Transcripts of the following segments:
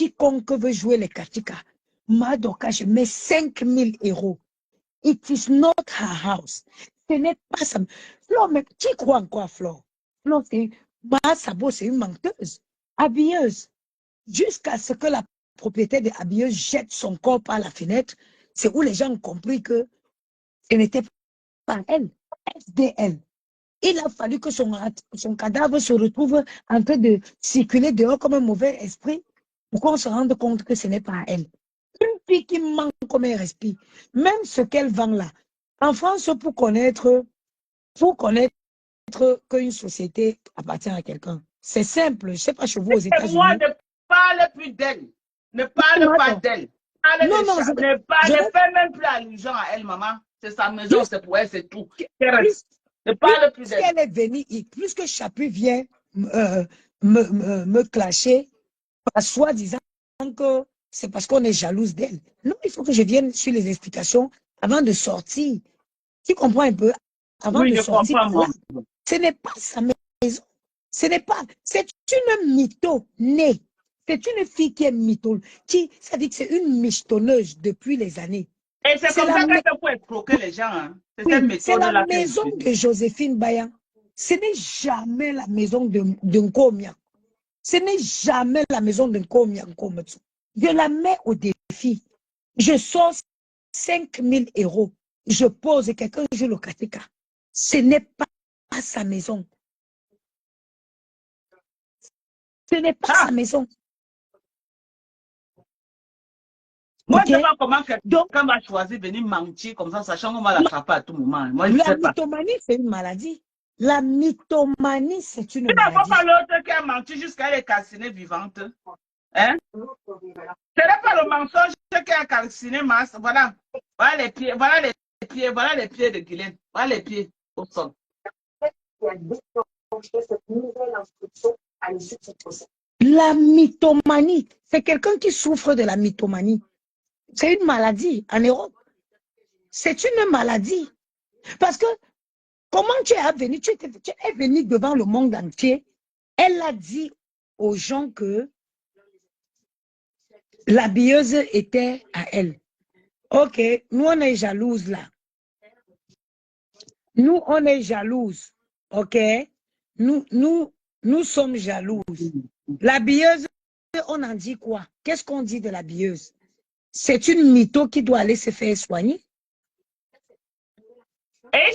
quiconque veut jouer les katika, Madoka, je mets 5 000 €. It is not her house. Ce n'est pas ça. Flo, mais qui croit en quoi, Flo? Flo, c'est une menteuse, habilleuse. Jusqu'à ce que la propriétaire de habilleuse jette son corps par la fenêtre, c'est où les gens ont compris que ce n'était pas elle, SDL. Il a fallu que son cadavre se retrouve en train de circuler dehors comme un mauvais esprit pour qu'on se rende compte que ce n'est pas elle. Une fille qui manque comme un respire, même ce qu'elle vend là. En France, pour connaître qu'une société appartient à quelqu'un, c'est simple. Je ne sais pas chez vous aux États-Unis. Moi, ne parle plus d'elle. Ne parle pas d'elle. Ne fais même plus allusion à elle, maman. C'est sa maison, c'est pour elle, c'est tout. Ne parle plus d'elle. Elle est venue, plus que Chapuis vient me clasher, soi-disant que c'est parce qu'on est jalouse d'elle. Non, il faut que je vienne sur les explications avant de sortir. Tu comprends un peu? Avant de sortir. Ce n'est pas sa maison. Ce n'est pas. C'est une mytho née. C'est une fille qui est mytho. Ça dit que c'est une michetonneuse depuis les années. Et c'est comme ça qu'elle peut escroquer les gens. Hein. C'est la maison de Joséphine Bayan. Ce n'est jamais la maison de Nkomia. Ce n'est jamais la maison de Nkomia. Je la mets au défi. Je sors 5 000 €. Je pose et quelqu'un joue le katika. Ce n'est pas sa maison. Ce n'est pas sa maison. Moi, je ne sais pas comment quelqu'un va choisir de venir mentir comme ça, sachant qu'on va l'attraper à tout moment. Moi, la mythomanie, c'est une maladie. La mythomanie, c'est une maladie. Tu n'as pas l'autre qui a menti jusqu'à elle est calcinée vivante. Hein? Ce n'est pas le mensonge qui a calciné Mars. Voilà. Voilà les pieds. Voilà les pieds de Guylaine. Voilà les pieds au sol. La mythomanie, c'est quelqu'un qui souffre de la mythomanie. C'est une maladie en Europe. C'est une maladie. Parce que, comment tu es venu? Tu es venu devant le monde entier. Elle a dit aux gens que l'habilleuse était à elle. Ok, nous on est jalouses là. Nous on est jalouses. Ok, nous sommes jalouses. L'habilleuse, on en dit quoi? Qu'est-ce qu'on dit de l'habilleuse? C'est une mytho qui doit aller se faire soigner. Et ils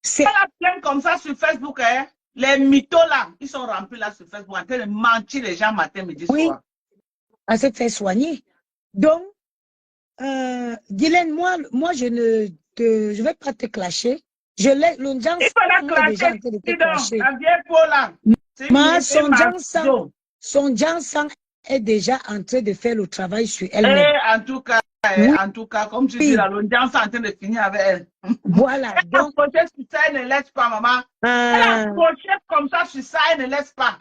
sont plein comme ça sur Facebook. Hein? Les mythos là, ils sont remplis là sur Facebook en train de mentir les gens matin, midi, soir. Oui, à se faire soigner. Donc, Guylaine, moi je ne vais pas te clasher. Je l'ai, le gens déjà en train de te clasher. La vieille peau là. Son Jansan est déjà en train de faire le travail sur elle-même. En tout cas, comme tu dis, le Jansan est en train de finir avec elle. Voilà. Elle a accroché sur ça, elle ne laisse pas, maman. Elle a accroché comme ça sur ça, elle ne laisse pas.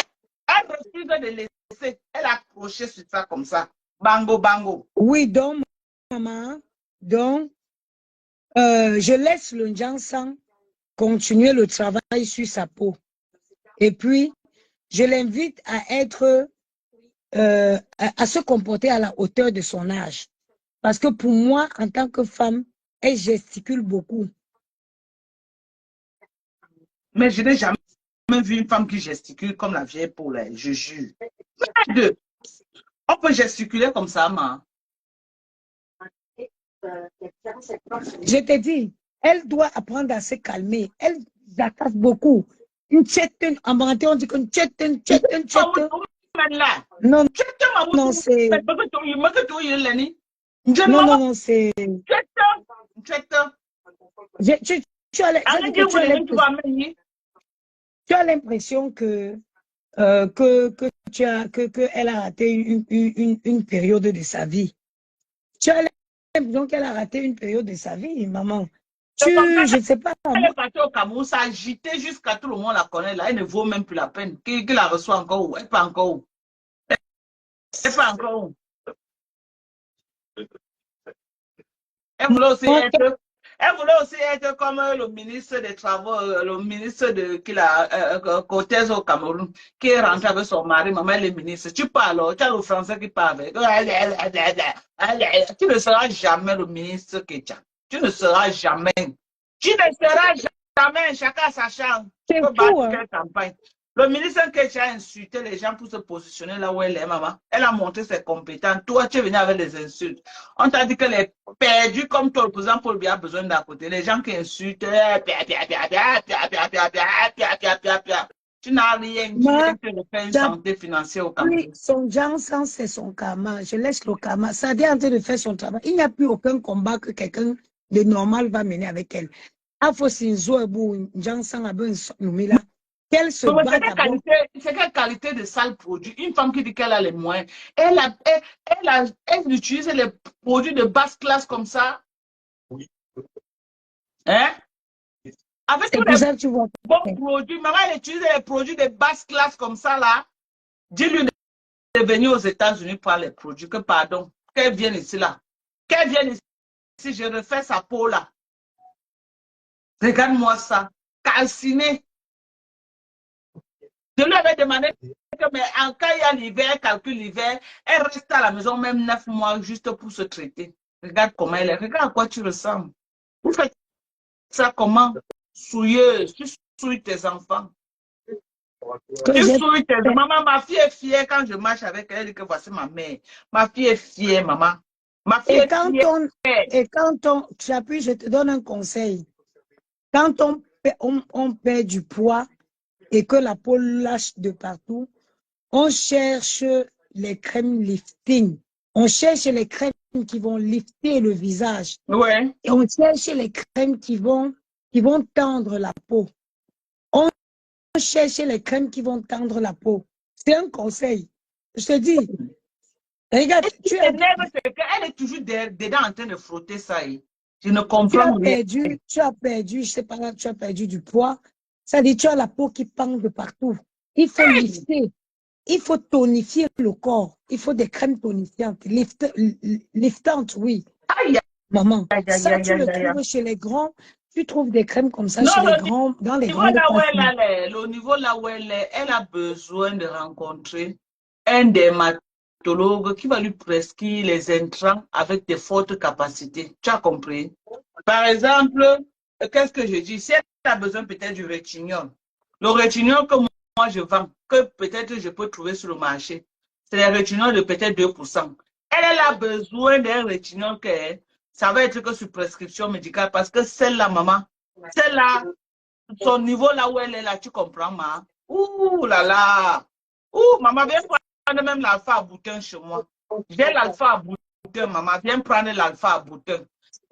Elle refuse de laisser. Elle a accroché sur ça comme ça. Bango, bango. Oui, donc, maman, donc, je laisse le Jansan continuer le travail sur sa peau. Et puis, je l'invite à être, à se comporter à la hauteur de son âge. Parce que pour moi, en tant que femme, elle gesticule beaucoup. Mais je n'ai jamais vu une femme qui gesticule comme la vieille peau, là, je jure. On peut gesticuler comme ça, maman. Je te dis, elle doit apprendre à se calmer. Elle jacasse beaucoup. Une tchétune, en monté, on dit qu'une tchétune. Non, non, c'est... Non, c'est... Tu as l'impression que elle a raté une période de sa vie. Tu as l'impression qu'elle a raté une période de sa vie, maman. Je ne sais pas. Elle est partie au Cameroun, ça a agité jusqu'à tout le monde la connaît. Là, elle ne vaut même plus la peine. Qui la reçoit encore où? Elle n'est pas encore où? Elle n'est pas encore où? Elle voulait aussi être... Elle voulait aussi être comme le ministre des Travaux, le ministre de Cortez au Cameroun, qui est rentré avec son mari, maman, le ministre. Tu parles, tu as le français qui parle avec. Tu ne seras jamais le ministre Ketia. Tu ne seras jamais. Tu ne seras jamais, chacun sa chambre. Tu peux battre quelle campagne. Le ministre Ketia a insulté les gens pour se positionner là où elle est, maman. Elle a montré ses compétences. Toi, tu es venu avec des insultes. On t'a dit que les perdus comme toi, le président Paul Biya a besoin d'à côté. Les gens qui insultent, tu n'as rien. Tu viens de faire une santé financière au Cameroun. Oui, son Jansan, c'est son karma. Je laisse le karma. Ça est en train de faire son travail. Il n'y a plus aucun combat que quelqu'un de normal va mener avec elle. Qu'elle se bat d'abord. C'est quelle qualité de sale produit? Une femme qui dit qu'elle a les moyens. Elle utilise les produits de basse classe comme ça. Oui. Hein? Avec tous les bons produits. Maman, elle utilise les produits de basse classe comme ça là. Dis-lui de venir aux États-Unis pour les produits. Que pardon. Qu'elle vienne ici là. Qu'elle vienne ici. Je refais sa peau là. Regarde-moi ça. Calciné. Je lui avais demandé que, mais en cas il y a l'hiver, calcule l'hiver, elle reste à la maison même 9 mois juste pour se traiter. Regarde comment elle est. Regarde à quoi tu ressembles. Vous faites ça comment? Souilleuse. Tu souilles tes enfants. Tu souilles tes enfants. Maman, ma fille est fière quand je marche avec elle. Elle dit que voici ma mère. Ma fille est fière, maman. Ma fille est fière. Et quand on, tu appuies, je te donne un conseil. Quand on perd du poids et que la peau lâche de partout, on cherche les crèmes lifting. On cherche les crèmes qui vont lifter le visage. Ouais. Et on cherche les crèmes qui vont tendre la peau. On cherche les crèmes qui vont tendre la peau. C'est un conseil. Je te dis. Regarde, elle est toujours dedans en train de frotter ça. Je ne comprends rien. Tu as perdu, je sais pas, tu as perdu du poids. Ça dit, tu as la peau qui pend de partout. Il faut lifter. Il faut tonifier le corps. Il faut des crèmes tonifiantes. Liftantes, oui. Aïe. Maman, ça tu le trouves chez les grands. Tu trouves des crèmes comme ça chez les grands, dans les grands. Le niveau là où elle est, elle a besoin de rencontrer un dermatologue qui va lui prescrire les intrants avec de fortes capacités. Tu as compris? Par exemple, qu'est-ce que je dis? Si elle a besoin peut-être du rétinol, le rétinol que moi je vends, que peut-être je peux trouver sur le marché, c'est le rétinol de peut-être 2%. Elle a besoin d'un rétinol que ça va être que sur prescription médicale parce que celle-là, maman, celle-là, son niveau là où elle est là, tu comprends, ma? Ouh là là! Ouh, maman, viens prendre même l'alpha à boutin chez moi. J'ai l'alpha à boutin, maman, viens prendre l'alpha à boutin.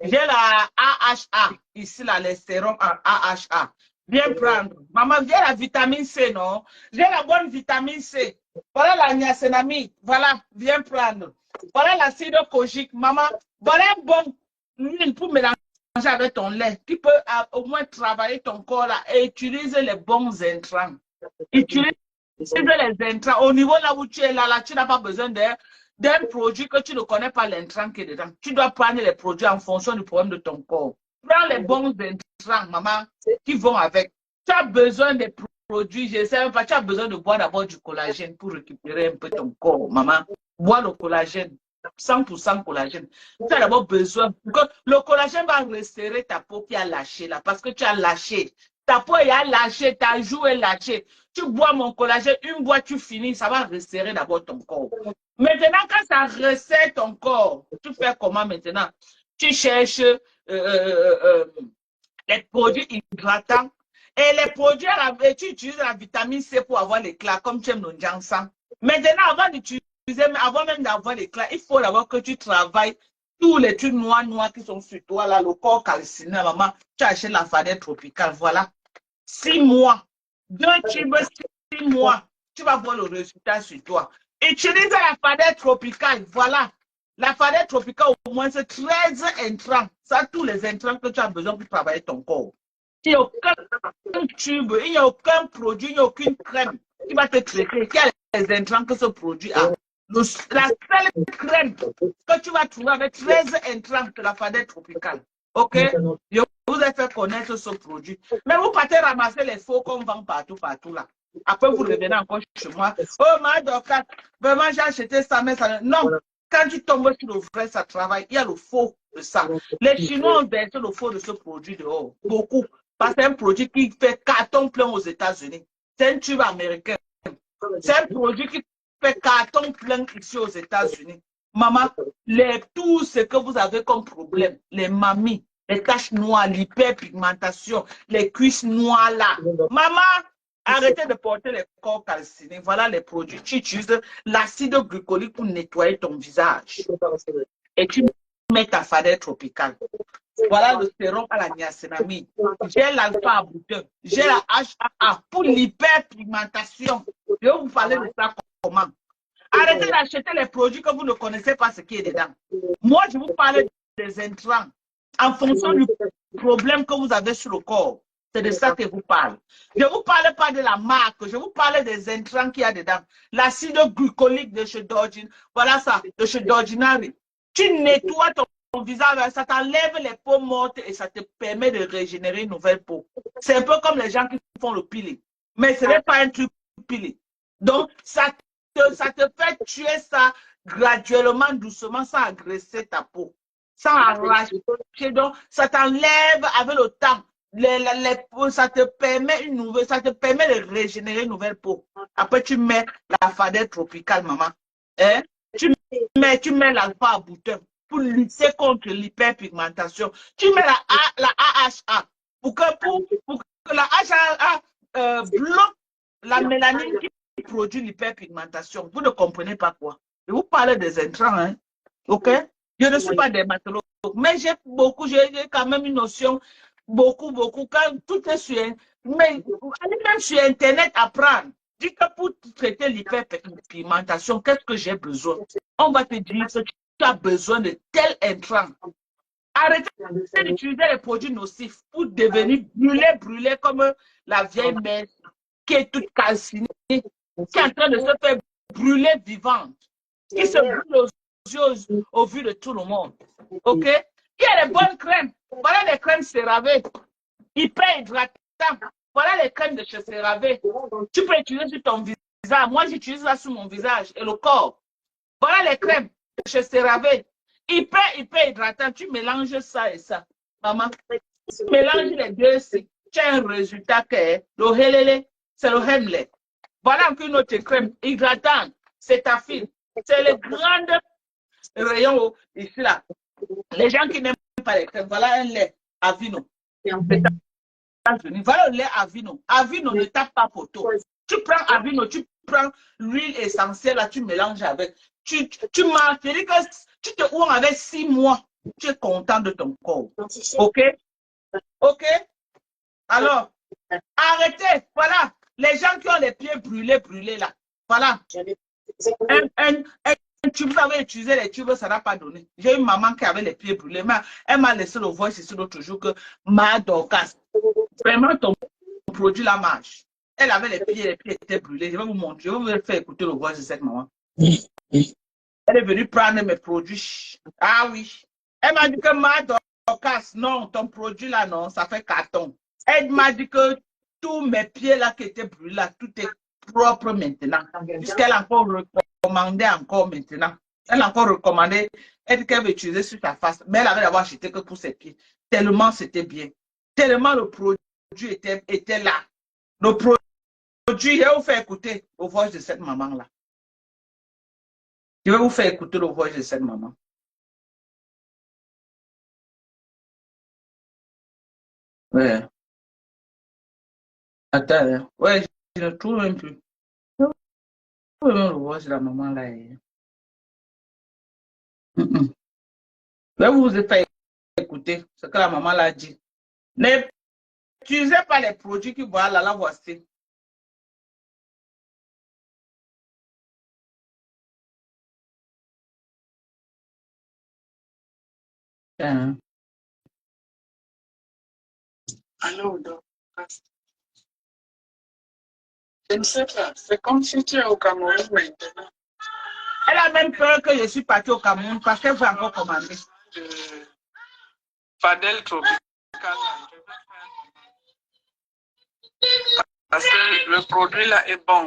J'ai la AHA, ici, là, les sérums en AHA. Viens prendre. Maman, viens la vitamine C, non? J'ai la bonne vitamine C. Voilà la niacinamide. Voilà, viens prendre. Voilà l'acide kojique. Maman, voilà un bon huile pour mélanger avec ton lait. Tu peux au moins travailler ton corps là et utiliser les bons intrants. Utilise les intrants. Au niveau là où tu es là tu n'as pas besoin d'un produit que tu ne connais pas l'intrant qui est dedans. Tu dois prendre les produits en fonction du problème de ton corps. Prends les bons intrants, maman, qui vont avec. Tu as besoin des produits, je ne sais même pas, tu as besoin de boire d'abord du collagène pour récupérer un peu ton corps, maman. Bois le collagène, 100% collagène. Tu as d'abord besoin, le collagène va resserrer ta peau qui a lâché là, parce que tu as lâché. Ta peau a lâché, ta joue est lâchée. Tu bois mon collagène, une boîte, tu finis, ça va resserrer d'abord ton corps. Maintenant, quand ça resserre ton corps, tu fais comment maintenant? Tu cherches les produits hydratants et les produits, tu utilises la vitamine C pour avoir l'éclat, comme tu aimes le Jansan. Maintenant, avant même d'avoir l'éclat, il faut d'abord que tu travailles tous les trucs noirs qui sont sur toi, là, le corps calciné, maman, tu achètes la fadette tropicale, voilà. 6 mois, 2 tubes, 6 mois, tu vas voir le résultat sur toi. Utilise la fadette tropicale, voilà. La fadette tropicale, au moins, c'est 13 intrants. Ça, tous les intrants que tu as besoin pour travailler ton corps. Il n'y a aucun tube, il n'y a aucun produit, il n'y a aucune crème qui va te traiter. Qui a les intrants que ce produit a. La seule crème que tu vas trouver avec 13 intrants de la fadette tropicale. Ok? Je vous ai fait connaître ce produit. Mais vous partez ramasser les faux qu'on vend partout là. Après, vous revenez encore chez moi. Oh, ma Dorcas, vraiment, j'ai acheté ça, mais ça. Non, quand tu tombes sur le vrai, ça travaille. Il y a le faux de ça. Les Chinois ont versé le faux de ce produit dehors. Beaucoup. Parce que c'est un produit qui fait carton plein aux États-Unis. C'est un tube américain. C'est un produit qui fait carton plein ici aux États-Unis. Maman, tout ce que vous avez comme problème, les mamies, les taches noires, l'hyperpigmentation, les cuisses noires là. Maman, arrêtez de porter les corps calcinés. Voilà les produits. Tu utilises l'acide glycolique pour nettoyer ton visage. Et tu mets ta fadette tropicale. Voilà le sérum à la niacinamide. J'ai l'alpha abouteur. J'ai la HAA pour l'hyperpigmentation. Je vais vous parler de ça comment. Arrêtez d'acheter les produits que vous ne connaissez pas ce qui est dedans. Moi, je vous parle des intrants en fonction du problème que vous avez sur le corps. C'est de ça que je vous parle. Je ne vous parle pas de la marque, je vous parle des intrants qu'il y a dedans. L'acide glycolique de chez Dodgin, voilà ça, de chez Dodginari. Tu nettoies ton visage, ça t'enlève les peaux mortes et ça te permet de régénérer une nouvelle peau. C'est un peu comme les gens qui font le peeling. Mais ce n'est pas un truc peeling. Donc, ça te fait tuer ça graduellement, doucement, sans agresser ta peau, sans arracher. Donc, ça t'enlève avec le temps. Ça te permet de régénérer une nouvelle peau. Après, tu mets la fadette tropicale, maman. Hein? Tu mets l'alpha abouteur pour lutter contre l'hyperpigmentation. Tu mets la AHA pour que la AHA bloque la mélanine qui produit l'hyperpigmentation. Vous ne comprenez pas quoi. Je vous parle des intrants, hein. Ok? Je ne suis pas dermatologue, mais j'ai quand même une notion, beaucoup, quand tout est sur, mais allez même sur Internet apprendre. Dis que pour traiter l'hyperpigmentation, qu'est-ce que j'ai besoin? On va te dire que tu as besoin de tel intrant. Arrêtez d'utiliser les produits nocifs pour devenir brûlé comme la vieille mère qui est toute calcinée, qui est en train de se faire brûler vivante, qui se brûle aux yeux au vu de tout le monde. Ok? Il y a les bonnes crèmes. Voilà les crèmes CeraVe, hyper hydratantes. Voilà les crèmes de chez CeraVe. Tu peux utiliser sur ton visage. Moi, j'utilise ça sur mon visage et le corps. Voilà les crèmes de chez CeraVe. Hyper hydratant. Tu mélanges ça et ça. Maman, tu mélanges les deux ici. Tu as un résultat qui est le helele, c'est le hemlet. Voilà une autre crème hydratante. C'est ta fille. C'est les grands rayons ici là. Les gens qui n'aiment pas les crèmes, voilà un lait Avino. Voilà le lait Avino. Avino ne tape pas photo. Tu prends Avino, tu prends l'huile essentielle, là, tu mélanges avec. Tu manges, tu te ouvres avec 6 mois. Tu es content de ton corps. Ok? Ok? Alors, arrêtez. Voilà. Les gens qui ont les pieds brûlés là. Voilà. Vous avez utilisé les tubes, ça n'a pas donné. J'ai une maman qui avait les pieds brûlés, mais elle m'a laissé le voice ici l'autre jour que ma Dorcas, vraiment ton produit la marche. Elle avait les pieds étaient brûlés. Je vais vous montrer, je vais vous faire écouter le voice de cette maman. Elle est venue prendre mes produits. Ah oui. Elle m'a dit que ma Dorcas, non, ton produit là, non, ça fait carton. Elle m'a dit que tous mes pieds là qui étaient brûlés, là, tout est propre maintenant. Puisqu'elle a encore recommandé encore maintenant. Elle a encore recommandé. Elle dit qu'elle veut utiliser sur sa face. Mais elle avait d'abord acheté que pour ses pieds. Tellement c'était bien. Tellement le produit était là. Le produit, je vais vous faire écouter le voix de cette maman-là. Je vais vous faire écouter le voix de cette maman. Ouais. Attends, ouais, je le trouve un peu. Je trouve le voix de la maman-là. Je vais vous faire écouter ce que la maman l'a dit. N'utilisez pas les produits qui voient là, la voici. Allô, donc, je ne sais pas, c'est comme si tu es au Cameroun maintenant. Elle a même peur que je suis partie au Cameroun parce qu'elle veut encore commander. Fadel Tropical. Parce que le produit là est bon.